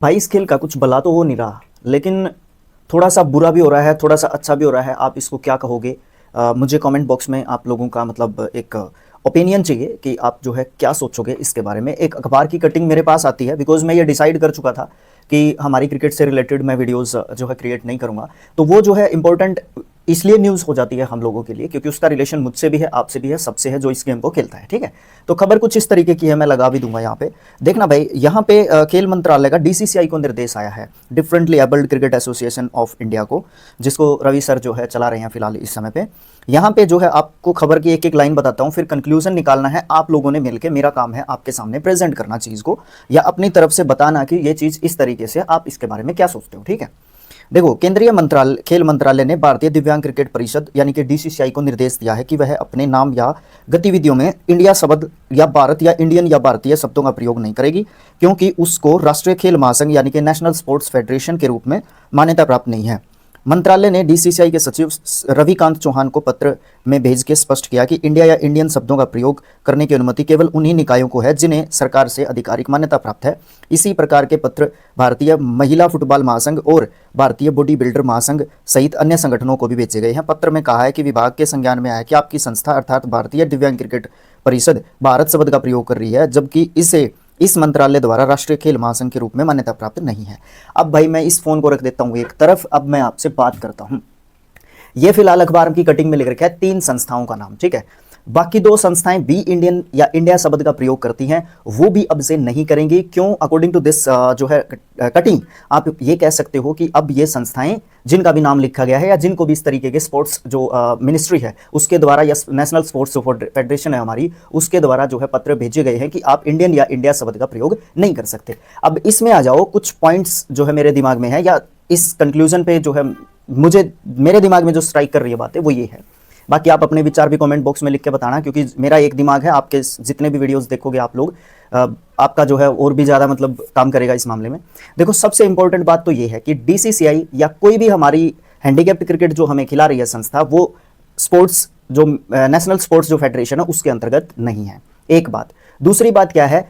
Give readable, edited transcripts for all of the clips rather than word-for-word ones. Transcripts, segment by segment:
भाई इस खेल का कुछ भला तो हो नहीं रहा, लेकिन थोड़ा सा बुरा भी हो रहा है, थोड़ा सा अच्छा भी हो रहा है। आप इसको क्या कहोगे? मुझे कमेंट बॉक्स में आप लोगों का मतलब एक ओपिनियन चाहिए कि आप जो है क्या सोचोगे इसके बारे में। एक अखबार की कटिंग मेरे पास आती है, बिकॉज मैं ये डिसाइड कर चुका था कि हमारी क्रिकेट से रिलेटेड मैं वीडियोस जो है क्रिएट नहीं करूँगा। तो वो जो है इंपॉर्टेंट इसलिए न्यूज़ हो जाती है हम लोगों के लिए, क्योंकि उसका रिलेशन मुझसे भी है, आपसे भी है, सबसे है जो इस गेम को खेलता है। ठीक है, तो खबर कुछ इस तरीके की है, मैं लगा भी दूंगा यहाँ पे। देखना भाई, यहाँ पे खेल मंत्रालय का डीसीसीआई को निर्देश आया है, differently abled cricket association of India को, जिसको रवि सर जो है चला रहे हैं फिलहाल इस समय पे। यहाँ पे जो है आपको खबर की एक एक लाइन बताता हूँ, फिर कंक्लूजन निकालना है आप लोगों ने मिलकर। मेरा काम है आपके सामने प्रेजेंट करना चीज़ को, या अपनी तरफ से बताना कि ये चीज़ इस तरीके से, आप इसके बारे में क्या सोचते हो। ठीक है, देखो, केंद्रीय मंत्रालय खेल मंत्रालय ने भारतीय दिव्यांग क्रिकेट परिषद यानी कि डीसीसीआई को निर्देश दिया है कि वह अपने नाम या गतिविधियों में इंडिया शब्द या भारत या इंडियन या भारतीय शब्दों का प्रयोग नहीं करेगी, क्योंकि उसको राष्ट्रीय खेल महासंघ यानी कि नेशनल स्पोर्ट्स फेडरेशन के रूप में मान्यता प्राप्त नहीं है। मंत्रालय ने डीसीसीआई के सचिव रविकांत चौहान को पत्र में भेज के स्पष्ट किया कि इंडिया या इंडियन शब्दों का प्रयोग करने की अनुमति केवल उन्हीं निकायों को है जिन्हें सरकार से आधिकारिक मान्यता प्राप्त है। इसी प्रकार के पत्र भारतीय महिला फुटबॉल महासंघ और भारतीय बॉडी बिल्डर महासंघ सहित अन्य संगठनों को भी भेजे गए हैं। पत्र में कहा है कि विभाग के संज्ञान में आया कि आपकी संस्था अर्थात भारतीय दिव्यांग क्रिकेट परिषद भारत शब्द का प्रयोग कर रही है, जबकि इस मंत्रालय द्वारा राष्ट्रीय खेल महासंघ के रूप में मान्यता प्राप्त नहीं है। अब भाई मैं इस फोन को रख देता हूँ एक तरफ, अब मैं आपसे बात करता हूँ। ये फिलहाल अखबार की कटिंग में लिख रखा है 3 संस्थाओं का नाम, ठीक है। बाकी 2 संस्थाएं भी इंडियन या इंडिया शब्द का प्रयोग करती हैं, वो भी अब से नहीं करेंगी। क्यों? अकॉर्डिंग टू दिस जो है कटिंग, आप ये कह सकते हो कि अब ये संस्थाएं जिनका भी नाम लिखा गया है या जिनको भी इस तरीके के स्पोर्ट्स जो मिनिस्ट्री है उसके द्वारा या नेशनल स्पोर्ट्स फेडरेशन है हमारी, उसके द्वारा जो है पत्र भेजे गए हैं कि आप इंडियन या इंडिया शब्द का प्रयोग नहीं कर सकते। अब इसमें आ जाओ, कुछ पॉइंट्स जो है मेरे दिमाग में है, या इस कंक्लूजन पे जो है मेरे दिमाग में जो स्ट्राइक कर रही है बातें वो ये है। बाकी आप अपने विचार भी कमेंट बॉक्स में लिख के बताना, क्योंकि मेरा एक दिमाग है, आपके जितने भी वीडियोस देखोगे आप लोग, आपका जो है और भी ज़्यादा मतलब काम करेगा इस मामले में। देखो, सबसे इंपॉर्टेंट बात तो ये है कि डीसीसीआई या कोई भी हमारी हैंडीकैप्ड क्रिकेट जो हमें खिला रही है संस्था, वो स्पोर्ट्स जो नेशनल स्पोर्ट्स जो फेडरेशन है उसके अंतर्गत नहीं है। एक बात। दूसरी बात क्या है,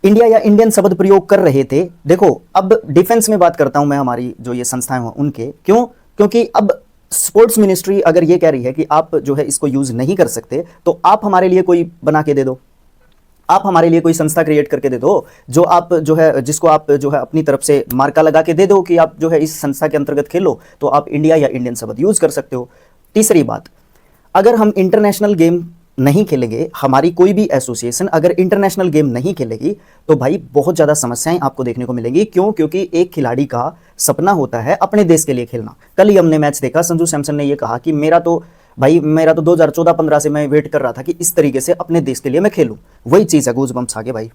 इंडिया या इंडियन शब्द प्रयोग कर रहे थे। देखो, अब डिफेंस में बात करता हूं मैं, हमारी जो ये संस्थाएं हैं उनके, क्यों? क्योंकि अब स्पोर्ट्स मिनिस्ट्री अगर ये कह रही है कि आप जो है इसको यूज नहीं कर सकते, तो आप हमारे लिए कोई बना के दे दो, आप हमारे लिए कोई संस्था क्रिएट करके दे दो, जो आप जो है जिसको आप जो है अपनी तरफ से मार्का लगा के दे दो कि आप जो है इस संस्था के अंतर्गत खेलो, तो आप इंडिया या इंडियन शब्द यूज कर सकते हो। तीसरी बात, अगर हम इंटरनेशनल गेम नहीं खेलेंगे, हमारी कोई भी एसोसिएशन अगर इंटरनेशनल गेम नहीं खेलेगी, तो भाई बहुत ज़्यादा समस्याएं आपको देखने को मिलेंगी। क्यों? क्योंकि एक खिलाड़ी का सपना होता है अपने देश के लिए खेलना। कल ही हमने मैच देखा, संजू सैमसन ने यह कहा कि मेरा तो 2014-15 से मैं वेट कर रहा था कि इस तरीके से अपने देश के लिए मैं खेलूं। वही चीज़ है, गूज़बम्प्स आगे भाई,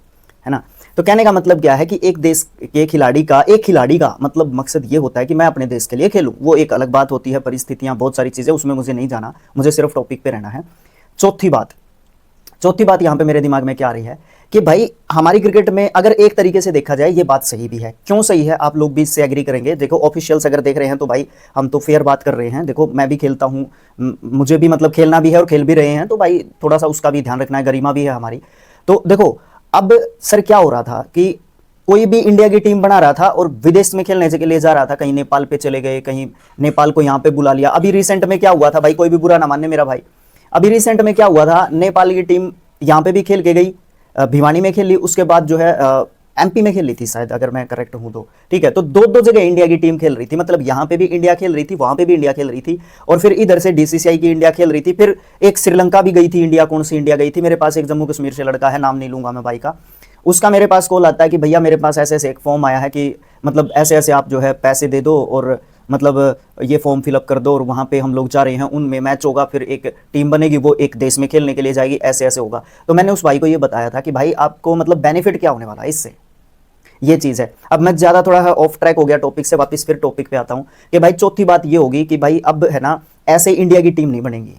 है ना। तो कहने का मतलब क्या है कि एक देश के खिलाड़ी का मतलब मकसद ये होता है कि मैं अपने देश के लिए खेलूं। वो एक अलग बात होती है, परिस्थितियां, बहुत सारी चीज़ें, उसमें मुझे नहीं जाना, मुझे सिर्फ टॉपिक पे रहना है। चौथी बात यहाँ पे मेरे दिमाग में क्या आ रही है कि भाई हमारी क्रिकेट में अगर एक तरीके से देखा जाए, ये बात सही भी है। क्यों सही है? आप लोग भी इससे एग्री करेंगे। देखो, ऑफिशियल्स अगर देख रहे हैं तो भाई हम तो फेयर बात कर रहे हैं। देखो, मैं भी खेलता हूँ, मुझे भी मतलब खेलना भी है और खेल भी रहे हैं, तो भाई थोड़ा सा उसका भी ध्यान रखना है, गरिमा भी है हमारी। तो देखो, अब सर क्या हो रहा था कि कोई भी इंडिया की टीम बना रहा था और विदेश में खेलने के लिए जा रहा था, कहीं नेपाल पे चले गए, कहीं नेपाल को यहाँ पे बुला लिया। अभी रिसेंट में क्या हुआ था भाई, कोई भी बुरा ना माने मेरा भाई, अभी रिसेंट में क्या हुआ था, नेपाल की टीम यहाँ पे भी खेल के गई, भिवानी में खेल ली, उसके बाद जो है एमपी में खेल ली थी शायद, अगर मैं करेक्ट हूं तो। ठीक है, तो दो जगह इंडिया की टीम खेल रही थी, मतलब यहाँ पे भी इंडिया खेल रही थी, वहां पे भी इंडिया खेल रही थी, और फिर इधर से डीसीसीआई की इंडिया खेल रही थी। फिर एक श्रीलंका भी गई थी इंडिया। कौन सी इंडिया गई थी? मेरे पास एक जम्मू कश्मीर से लड़का है, नाम नहीं लूंगा मैं भाई का, उसका मेरे पास कॉल आता है कि भैया मेरे पास ऐसे ऐसे एक फॉर्म आया है कि मतलब ऐसे ऐसे आप जो है पैसे दे दो और मतलब ये फॉर्म फिलअप कर दो, और वहाँ पे हम लोग जा रहे हैं, उनमें मैच होगा, फिर एक टीम बनेगी, वो एक देश में खेलने के लिए जाएगी, ऐसे ऐसे होगा। तो मैंने उस भाई को ये बताया था कि भाई आपको मतलब बेनिफिट क्या होने वाला है इससे, ये चीज़ है। अब मैं ज़्यादा थोड़ा ऑफ ट्रैक हो गया टॉपिक से, वापस फिर टॉपिक पे आता हूँ कि भाई चौथी बात ये होगी कि भाई अब है ना, ऐसे इंडिया की टीम नहीं बनेगी।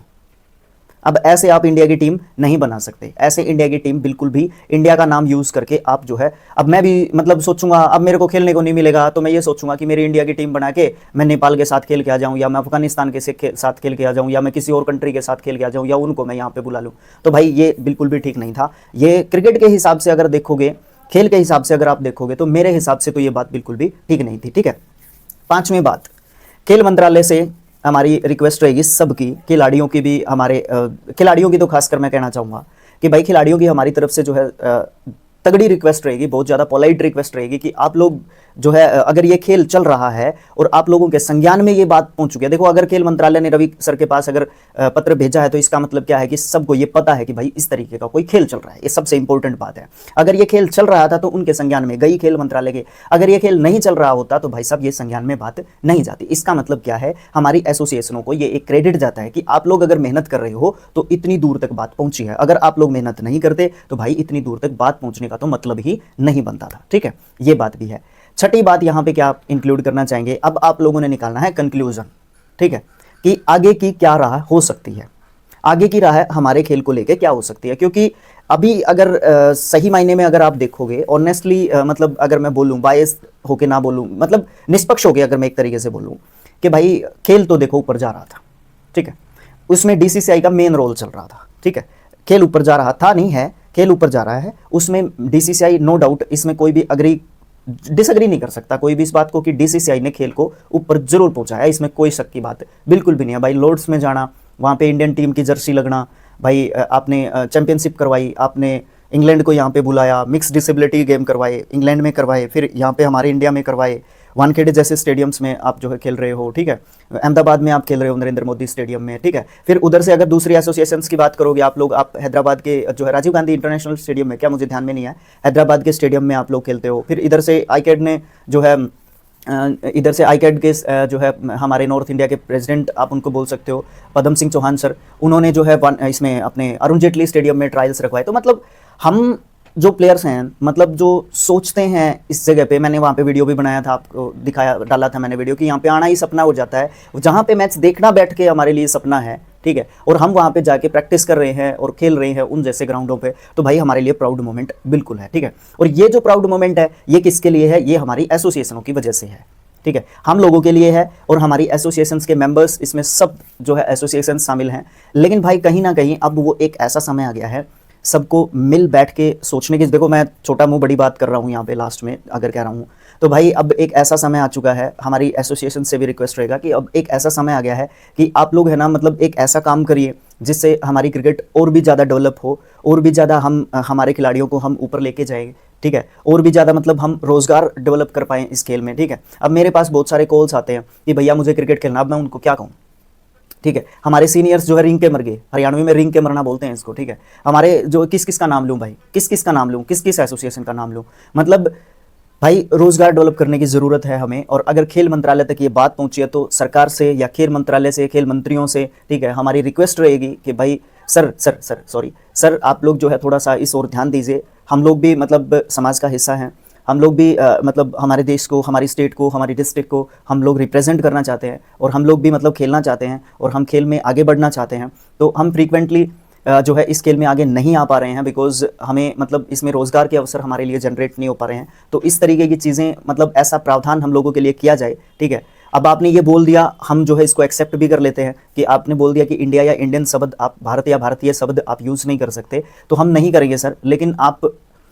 अब ऐसे आप इंडिया की टीम नहीं बना सकते। ऐसे इंडिया की टीम बिल्कुल भी इंडिया का नाम यूज़ करके आप जो है, अब मैं भी मतलब सोचूंगा, अब मेरे को खेलने को नहीं मिलेगा तो मैं ये सोचूंगा कि मेरी इंडिया की टीम बना के मैं नेपाल के साथ खेल के आ जाऊं, या मैं अफगानिस्तान के साथ खेल के आ जाऊं, या मैं किसी और कंट्री के साथ खेल के आ जाऊं, या उनको मैं यहाँ पे बुला लूँ। तो भाई ये बिल्कुल भी ठीक नहीं था। ये क्रिकेट के हिसाब से अगर देखोगे खेल के हिसाब से अगर आप देखोगे तो मेरे हिसाब से तो ये बात बिल्कुल भी ठीक नहीं थी। ठीक है, पांचवी बात, खेल मंत्रालय से हमारी रिक्वेस्ट रहेगी सबकी, खिलाड़ियों की भी, हमारे खिलाड़ियों की तो खासकर मैं कहना चाहूँगा कि भाई खिलाड़ियों की हमारी तरफ से जो है तगड़ी रिक्वेस्ट रहेगी, बहुत ज़्यादा पोलाइट रिक्वेस्ट रहेगी कि आप लोग जो है अगर ये खेल चल रहा है और आप लोगों के संज्ञान में ये बात पहुंच चुकी है, देखो अगर खेल मंत्रालय ने रवि सर के पास अगर पत्र भेजा है तो इसका मतलब क्या है कि सबको ये पता है कि भाई इस तरीके का कोई खेल चल रहा है। ये सबसे इंपॉर्टेंट बात है। अगर ये खेल चल रहा था तो उनके संज्ञान में गई खेल मंत्रालय के, अगर ये खेल नहीं चल रहा होता तो भाई साहब ये संज्ञान में बात नहीं जाती। इसका मतलब क्या है, हमारी एसोसिएशनों को ये एक क्रेडिट जाता है कि आप लोग अगर मेहनत कर रहे हो तो इतनी दूर तक बात पहुंची है। अगर आप लोग मेहनत नहीं करते तो भाई इतनी दूर तक बात पहुंचने का तो मतलब ही नहीं बनता था। ठीक है, ये बात भी है। छठी बात यहां पे क्या इंक्लूड करना चाहेंगे, अब आप लोगों ने निकालना है कंक्लूजन। ठीक है, कि आगे की क्या राह हो सकती है, आगे की राह हमारे खेल को लेके क्या हो सकती है। क्योंकि अभी अगर सही मायने में अगर आप देखोगे ऑनेस्टली, मतलब अगर मैं बोलूं बायस होके ना बोलूं, मतलब निष्पक्ष होके अगर मैं एक तरीके से बोलूं कि भाई खेल तो देखो ऊपर जा रहा था। ठीक है, उसमें डीसीसीआई का मेन रोल चल रहा था। ठीक है, खेल ऊपर जा रहा था नहीं है, खेल ऊपर जा रहा है, उसमें डीसीसीआई नो डाउट, इसमें कोई भी डिसएग्री नहीं कर सकता कोई भी इस बात को कि डीसीसीआई ने खेल को ऊपर जरूर पहुंचाया, इसमें कोई शक की बात बिल्कुल भी नहीं है। भाई लॉर्ड्स में जाना, वहाँ पे इंडियन टीम की जर्सी लगना, भाई आपने चैंपियनशिप करवाई, आपने इंग्लैंड को यहाँ पे बुलाया, मिक्स डिसेबिलिटी गेम करवाए, इंग्लैंड में करवाए, फिर यहाँ पे हमारे इंडिया में करवाए, वानखेड़े जैसे स्टेडियम्स में आप जो है खेल रहे हो। ठीक है, अहमदाबाद में आप खेल रहे हो नरेंद्र मोदी स्टेडियम में। ठीक है, फिर उधर से अगर दूसरी एसोसिएशंस की बात करोगे आप लोग, आप हैदराबाद के जो है राजीव गांधी इंटरनेशनल स्टेडियम में, क्या मुझे ध्यान में नहीं है, हैदराबाद के स्टेडियम में आप लोग खेलते हो। फिर इधर से आईकैड ने जो है इधर से आईकैड के जो है हमारे नॉर्थ इंडिया के प्रेसिडेंट आप उनको बोल सकते हो, पदम सिंह चौहान सर, उन्होंने जो है इसमें अपने अरुण जेटली स्टेडियम में ट्रायल्स रखवाए। तो मतलब हम जो प्लेयर्स हैं, मतलब जो सोचते हैं इस जगह पे, मैंने वहाँ पे वीडियो भी बनाया था, आपको दिखाया, डाला था मैंने वीडियो कि यहाँ पे आना ही सपना हो जाता है, जहाँ पे मैच देखना बैठ के हमारे लिए सपना है। ठीक है, और हम वहाँ पे जाके प्रैक्टिस कर रहे हैं और खेल रहे हैं उन जैसे ग्राउंडों पे, तो भाई हमारे लिए प्राउड मोमेंट बिल्कुल है। ठीक है, और ये जो प्राउड मोमेंट है ये किसके लिए है, ये हमारी एसोसिएशनों की वजह से है। ठीक है, हम लोगों के लिए है और हमारी एसोसिएशंस के मेंबर्स, इसमें सब जो है एसोसिएशन शामिल हैं। लेकिन भाई कहीं ना कहीं अब वो एक ऐसा समय आ गया है सबको मिल बैठ के सोचने की। देखो मैं छोटा मुंह बड़ी बात कर रहा हूँ यहाँ पे लास्ट में अगर कह रहा हूँ, तो भाई अब एक ऐसा समय आ चुका है, हमारी एसोसिएशन से भी रिक्वेस्ट रहेगा कि अब एक ऐसा समय आ गया है कि आप लोग है ना, मतलब एक ऐसा काम करिए जिससे हमारी क्रिकेट और भी ज़्यादा डेवलप हो, और भी ज़्यादा हम हमारे खिलाड़ियों को हम ऊपर लेके जाएंगे। ठीक है, और भी ज़्यादा मतलब हम रोज़गार डेवलप कर पाएँ इस खेल में। ठीक है, अब मेरे पास बहुत सारे कॉल्स आते हैं कि भैया मुझे क्रिकेट खेलना, अब मैं उनको क्या कहूँ। ठीक है, हमारे सीनियर्स जो है रिंग के मर गए, हरियाणवी में रिंग के मरना बोलते हैं इसको। ठीक है, हमारे जो किस किस का नाम लूँ भाई, किस किस का नाम लूँ, किस किस एसोसिएशन का नाम लूँ, मतलब भाई रोजगार डेवलप करने की ज़रूरत है हमें। और अगर खेल मंत्रालय तक ये बात पहुंची है तो सरकार से या खेल मंत्रालय से, खेल मंत्रियों से, ठीक है, हमारी रिक्वेस्ट रहेगी कि भाई सर आप लोग जो है थोड़ा सा इस ओर ध्यान दीजिए। हम लोग भी मतलब समाज का हिस्सा हैं, हम लोग भी मतलब हमारे देश को, हमारी स्टेट को, हमारी डिस्ट्रिक्ट को हम लोग रिप्रेजेंट करना चाहते हैं, और हम लोग भी मतलब खेलना चाहते हैं, और हम खेल में आगे बढ़ना चाहते हैं। तो हम फ्रीक्वेंटली जो है इस खेल में आगे नहीं आ पा रहे हैं, बिकॉज हमें मतलब इसमें रोज़गार के अवसर हमारे लिए जनरेट नहीं हो पा रहे हैं। तो इस तरीके की चीज़ें, मतलब ऐसा प्रावधान हम लोगों के लिए किया जाए। ठीक है, अब आपने ये बोल दिया, हम जो है इसको एक्सेप्ट भी कर लेते हैं कि आपने बोल दिया कि इंडिया या इंडियन शब्द आप, भारत या भारतीय शब्द आप यूज़ नहीं कर सकते, तो हम नहीं करेंगे सर। लेकिन आप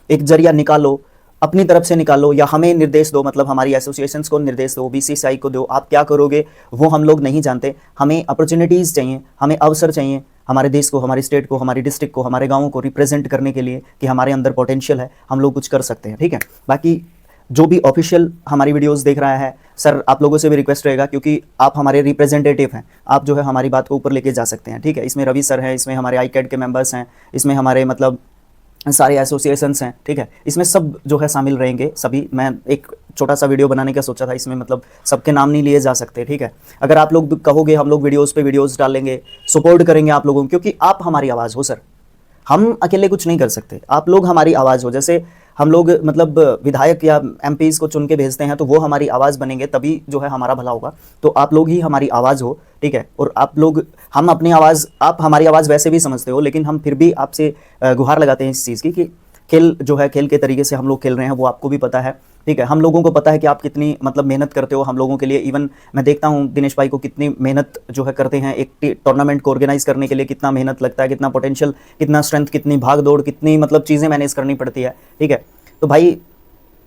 एक जरिया निकालो, अपनी तरफ से निकालो, या हमें निर्देश दो, मतलब हमारी एसोसिएशंस को निर्देश दो, बीसीसीआई को दो। आप क्या करोगे वो हम लोग नहीं जानते, हमें अपॉर्चुनिटीज़ चाहिए, हमें अवसर चाहिए हमारे देश को, हमारी स्टेट को, हमारी डिस्ट्रिक्ट को, हमारे गाँवों को रिप्रेजेंट करने के लिए, कि हमारे अंदर पोटेंशियल है, हम लोग कुछ कर सकते हैं। ठीक है, बाकी जो भी ऑफिशियल हमारी वीडियोस देख रहा है सर, आप लोगों से भी रिक्वेस्ट रहेगा, क्योंकि आप हमारे रिप्रेजेंटेटिव हैं, आप जो है हमारी बात को ऊपर लेके जा सकते हैं। ठीक है, इसमें रवि सर हैं, इसमें हमारे आईकैड के मेंबर्स हैं, इसमें हमारे मतलब सारे एसोसिएशंस हैं। ठीक है, इसमें सब जो है शामिल रहेंगे सभी। मैं एक छोटा सा वीडियो बनाने का सोचा था, इसमें मतलब सबके नाम नहीं लिए जा सकते। ठीक है, अगर आप लोग कहोगे हम लोग वीडियोस पे वीडियोस डालेंगे, सपोर्ट करेंगे आप लोगों को, क्योंकि आप हमारी आवाज़ हो सर, हम अकेले कुछ नहीं कर सकते, आप लोग हमारी आवाज़ हो। जैसे हम लोग मतलब विधायक या एमपीज़ को चुन के भेजते हैं तो वो हमारी आवाज़ बनेंगे, तभी जो है हमारा भला होगा। तो आप लोग ही हमारी आवाज़ हो। ठीक है, और आप लोग, हम अपनी आवाज़, आप हमारी आवाज़ वैसे भी समझते हो, लेकिन हम फिर भी आपसे गुहार लगाते हैं इस चीज़ की कि खेल जो है, खेल के तरीके से हम लोग खेल रहे हैं, वो आपको भी पता है। ठीक है, हम लोगों को पता है कि आप कितनी मतलब मेहनत करते हो हम लोगों के लिए। इवन मैं देखता हूँ दिनेश भाई को कितनी मेहनत जो है करते हैं, एक टूर्नामेंट को ऑर्गेनाइज करने के लिए कितना मेहनत लगता है, कितना पोटेंशियल, कितना स्ट्रेंथ, कितनी भाग दौड़, कितनी मतलब चीज़ें मैनेज करनी पड़ती है। ठीक है, तो भाई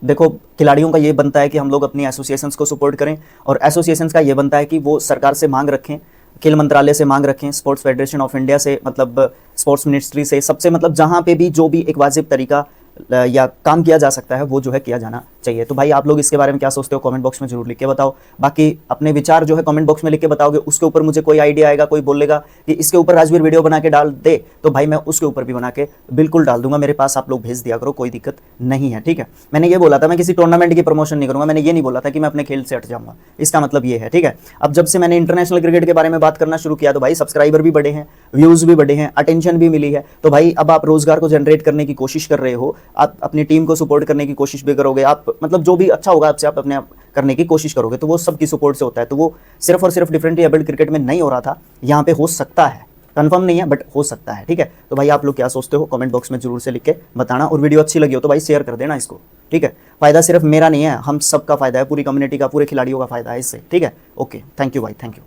देखो, खिलाड़ियों का ये बनता है कि हम लोग अपनी एसोसिएशंस को सपोर्ट करें, और एसोसिएशंस का ये बनता है कि वो सरकार से मांग रखें, खेल मंत्रालय से मांग रखें, स्पोर्ट्स फेडरेशन ऑफ इंडिया से, मतलब स्पोर्ट्स मिनिस्ट्री से, सबसे, मतलब जहाँ पे भी जो भी एक वाजिब तरीका या काम किया जा सकता है वो जो है किया जाना चाहिए। तो भाई आप लोग इसके बारे में क्या सोचते हो कमेंट बॉक्स में जरूर लिख के बताओ। बाकी अपने विचार जो है कमेंट बॉक्स में लिख के बताओगे, उसके ऊपर मुझे कोई आइडिया आएगा, कोई बोलेगा कि इसके ऊपर राजवीर वीडियो बना के डाल दे, तो भाई मैं उसके ऊपर भी बना के बिल्कुल डाल दूंगा। मेरे पास आप लोग भेज दिया करो, कोई दिक्कत नहीं है, ठीक है। मैंने ये बोला था मैं किसी टूर्नामेंट की प्रमोशन नहीं करूंगा, मैंने ये नहीं बोला था कि मैं अपने खेल से हट जाऊंगा, इसका मतलब ये है, ठीक है। अब जब से मैंने इंटरनेशनल क्रिकेट के बारे में बात करना शुरू किया तो भाई सब्सक्राइबर भी बढ़े हैं, व्यूज भी बढ़े हैं, अटेंशन भी मिली है, तो भाई अब आप रोजगार को जनरेट करने की कोशिश कर रहे हो, आप अपनी टीम को सपोर्ट करने की कोशिश भी करोगे, आप मतलब जो भी अच्छा होगा आपसे आप अपने आप करने की कोशिश करोगे, तो वो सबकी सपोर्ट से होता है। तो वो सिर्फ और सिर्फ डिफरेंटली एबल्ड क्रिकेट में नहीं हो रहा था, यहाँ पे हो सकता है, कंफर्म नहीं है बट हो सकता है, ठीक है। तो भाई आप लोग क्या सोचते हो कमेंट बॉक्स में जरूर से लिख के बताना, और वीडियो अच्छी लगी हो तो भाई शेयर कर देना इसको, ठीक है। फायदा सिर्फ मेरा नहीं है, हम सबका फायदा है, पूरी कम्युनिटी का, पूरे खिलाड़ियों का फायदा है इससे, ठीक है। ओके, थैंक यू भाई, थैंक यू।